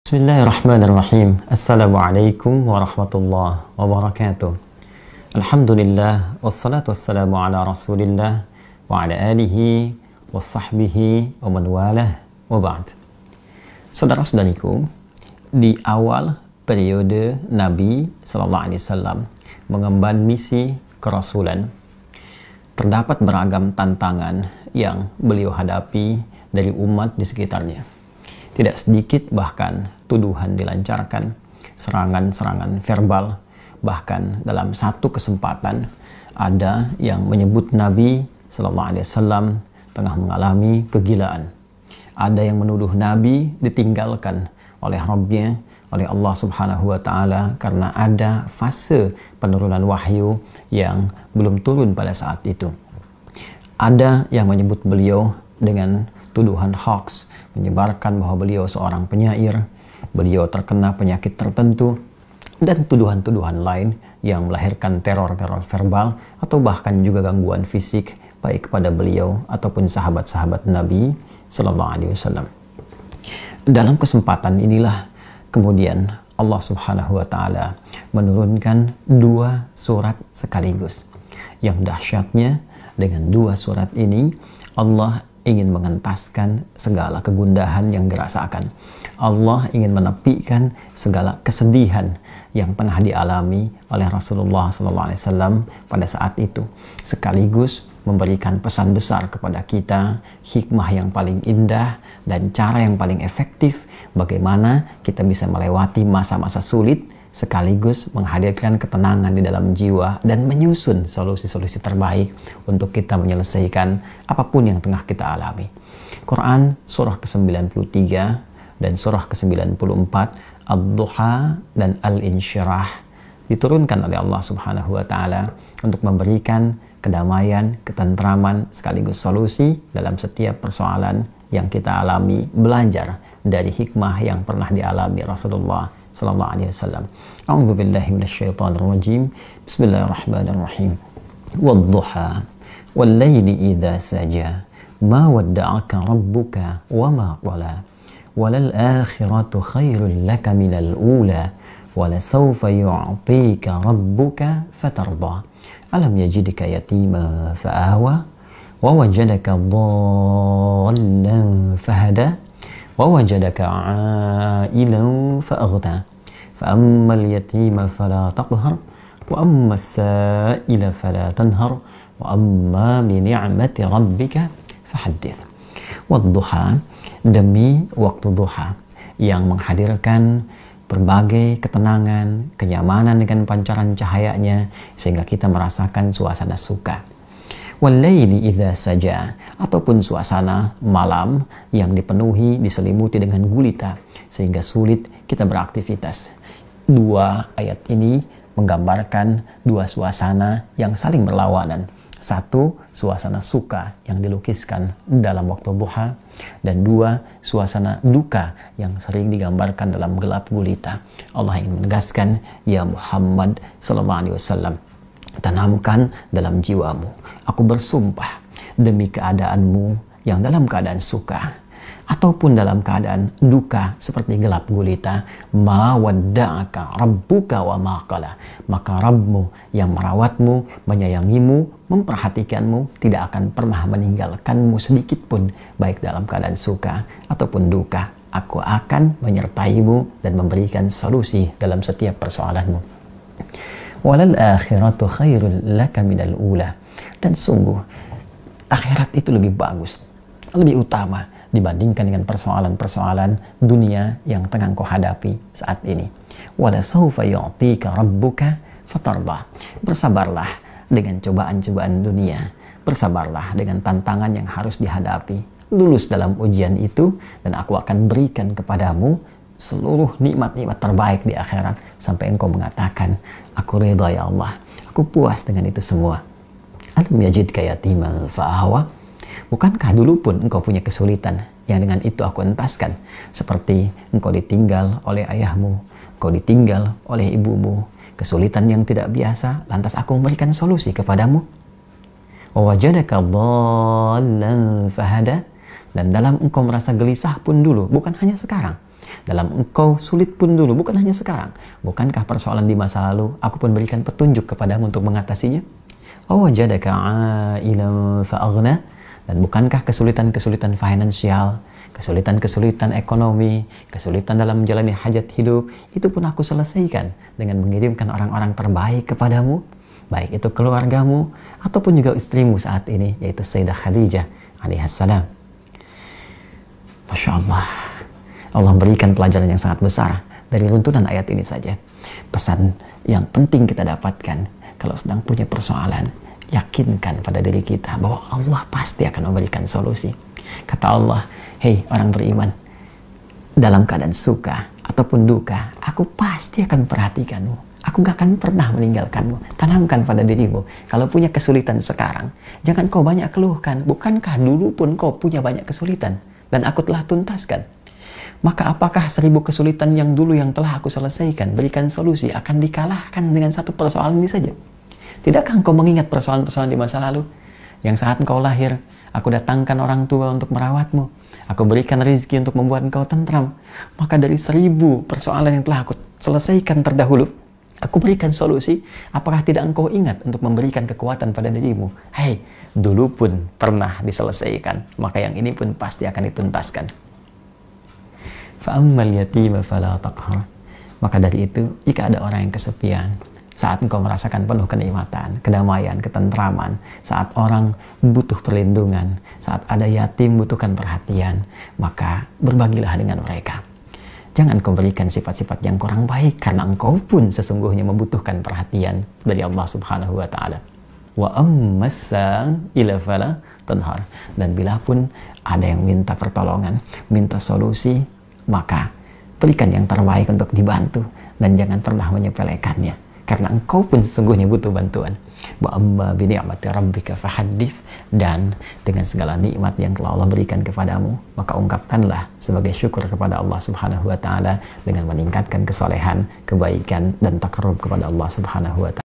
Bismillahirrahmanirrahim. Assalamualaikum warahmatullahi wabarakatuh. Alhamdulillah, wassalatu wassalamu ala rasulillah wa ala alihi wa sahbihi wa man walah wa ba'd. Saudara-saudariku, di awal periode Nabi SAW mengemban misi kerasulan, terdapat beragam tantangan yang beliau hadapi dari umat di sekitarnya. Tidak sedikit bahkan tuduhan dilancarkan, serangan-serangan verbal, bahkan dalam satu kesempatan ada yang menyebut Nabi SAW tengah mengalami kegilaan. Ada yang menuduh Nabi ditinggalkan oleh Rabbnya, oleh Allah Subhanahu wa Ta'ala, karena ada fase penurunan wahyu yang belum turun pada saat itu. Ada yang menyebut beliau dengan tuduhan hoax, menyebarkan bahwa beliau seorang penyair, beliau terkena penyakit tertentu, dan tuduhan-tuduhan lain yang melahirkan teror-teror verbal atau bahkan juga gangguan fisik baik kepada beliau ataupun sahabat-sahabat Nabi Sallallahu Alaihi Wasallam. Dalam kesempatan inilah kemudian Allah Subhanahu Wa Taala menurunkan dua surat sekaligus. Yang dahsyatnya, dengan dua surat ini Allah ingin mengentaskan segala kegundahan yang dirasakan. Allah ingin menepikan segala kesedihan yang tengah dialami oleh Rasulullah SAW pada saat itu, sekaligus memberikan pesan besar kepada kita, hikmah yang paling indah dan cara yang paling efektif bagaimana kita bisa melewati masa-masa sulit sekaligus menghadirkan ketenangan di dalam jiwa dan menyusun solusi-solusi terbaik untuk kita menyelesaikan apapun yang tengah kita alami. Quran surah ke-93 dan surah ke-94, Ad-Duha dan Al-Insyirah diturunkan oleh Allah Subhanahu wa Ta'ala untuk memberikan kedamaian, ketentraman sekaligus solusi dalam setiap persoalan yang kita alami, belajar dari hikmah yang pernah dialami Rasulullah sallallahu alaihi wasallam. A'udzu billahi minasyaitonir rajim. Bismillahirrahmanirrahim. Wad-duha wal-laili idza saja ma wadda'aka rabbuka wa ma qala walal akhiratu khairul laka minal ula wala sawfa yu'tika rabbuka fatarda alam yajidka yatima fa'awa wa wajadaka dhallan fahada وَوَجَدَكَ عَائِلًا فَأَغْنَى فَأَمَّا الْيَتِيمَ فَلَا تَقْهَرْ وَأَمَّا السَّائِلَ فَلَا تَنْهَرْ وَأَمَّا بِنِعْمَةِ رَبِّكَ فَحَدِّثْ. Wadduha, demi waktu duha yang menghadirkan berbagai ketenangan, kenyamanan dengan pancaran cahayanya sehingga kita merasakan suasana suka. Wal-laili idza saja, ataupun suasana malam yang dipenuhi, diselimuti dengan gulita sehingga sulit kita beraktivitas. Dua ayat ini menggambarkan dua suasana yang saling berlawanan. Satu, suasana suka yang dilukiskan dalam waktu duha, dan dua, suasana duka yang sering digambarkan dalam gelap gulita. Allah ingin menegaskan, ya Muhammad sallallahu alaihi wasallam, tanamkan dalam jiwamu, aku bersumpah demi keadaanmu yang dalam keadaan suka ataupun dalam keadaan duka seperti gelap gulita, ma wadda'aka rabbuka wa ma qala, maka Rabbmu yang merawatmu, menyayangimu, memperhatikanmu tidak akan pernah meninggalkanmu sedikit pun, baik dalam keadaan suka ataupun duka. Aku akan menyertaimu dan memberikan solusi dalam setiap persoalanmu. Walal akhiratu khairul laka minal ula, dan sungguh akhirat itu lebih bagus, lebih utama dibandingkan dengan persoalan-persoalan dunia yang tengah kau hadapi saat ini. Wala sawfa yu'tika rabbuka fatarda, bersabarlah dengan cobaan-cobaan dunia, bersabarlah dengan tantangan yang harus dihadapi, lulus dalam ujian itu dan aku akan berikan kepadamu seluruh nikmat-nikmat terbaik di akhirat sampai engkau mengatakan, aku ridha ya Allah, aku puas dengan itu semua. Alam yajidka yatiman fa'awa, bukankah dulu pun engkau punya kesulitan yang dengan itu aku entaskan, seperti engkau ditinggal oleh ayahmu, engkau ditinggal oleh ibumu, kesulitan yang tidak biasa, lantas aku memberikan solusi kepadamu. Wa wajadaka dhallan fahada, dan dalam engkau merasa gelisah pun dulu, bukan hanya sekarang, Dalam engkau sulit pun dulu, bukan hanya sekarang. Bukankah persoalan di masa lalu aku pun berikan petunjuk kepadamu untuk mengatasinya? Awajadaka 'ailan fa'aghna. Dan bukankah kesulitan-kesulitan finansial, kesulitan-kesulitan ekonomi, kesulitan dalam menjalani hajat hidup, itu pun aku selesaikan dengan mengirimkan orang-orang terbaik kepadamu, baik itu keluargamu ataupun juga istrimu saat ini, yaitu Sayyidah Khadijah alaihissalam. Masya Allah, Allah berikan pelajaran yang sangat besar dari runtunan ayat ini saja. Pesan yang penting kita dapatkan, kalau sedang punya persoalan, yakinkan pada diri kita bahwa Allah pasti akan memberikan solusi. Kata Allah, hei orang beriman, dalam keadaan suka ataupun duka, aku pasti akan perhatikanmu. Aku gak akan pernah meninggalkanmu. Tanamkan pada dirimu, kalau punya kesulitan sekarang, jangan kau banyak keluhkan. Bukankah dulu pun kau punya banyak kesulitan dan aku telah tuntaskan? Maka apakah 1000 kesulitan yang dulu yang telah aku selesaikan, berikan solusi, akan dikalahkan dengan satu persoalan ini saja? Tidakkah engkau mengingat persoalan-persoalan di masa lalu? Yang saat engkau lahir, aku datangkan orang tua untuk merawatmu. Aku berikan rezeki untuk membuat engkau tentram. Maka dari 1000 persoalan yang telah aku selesaikan terdahulu, aku berikan solusi. Apakah tidak engkau ingat untuk memberikan kekuatan pada dirimu? Hei, dulu pun pernah diselesaikan. Maka yang ini pun pasti akan dituntaskan. Fa'ammal yatima fala taqhar. Maka dari itu, jika ada orang yang kesepian, saat engkau merasakan penuh kenikmatan, kedamaian, ketentraman, saat orang butuh perlindungan, saat ada yatim butuhkan perhatian, maka berbagilah dengan mereka. Jangan kau berikan sifat-sifat yang kurang baik, karena engkau pun sesungguhnya membutuhkan perhatian dari Allah Subhanahu wa Ta'ala. Wa ammasa ila fala tanhar. Dan bila pun ada yang minta pertolongan, minta solusi, maka berikan yang terbaik untuk dibantu dan jangan pernah menyepelekannya. Karena engkau pun sesungguhnya butuh bantuan. Wa amma bi ni'mati rabbika fahaddits. Dan dengan segala nikmat yang telah Allah berikan kepadamu, maka ungkapkanlah sebagai syukur kepada Allah Subhanahu wa Ta'ala dengan meningkatkan kesolehan, kebaikan dan takarrub kepada Allah Subhanahu wa Ta'ala.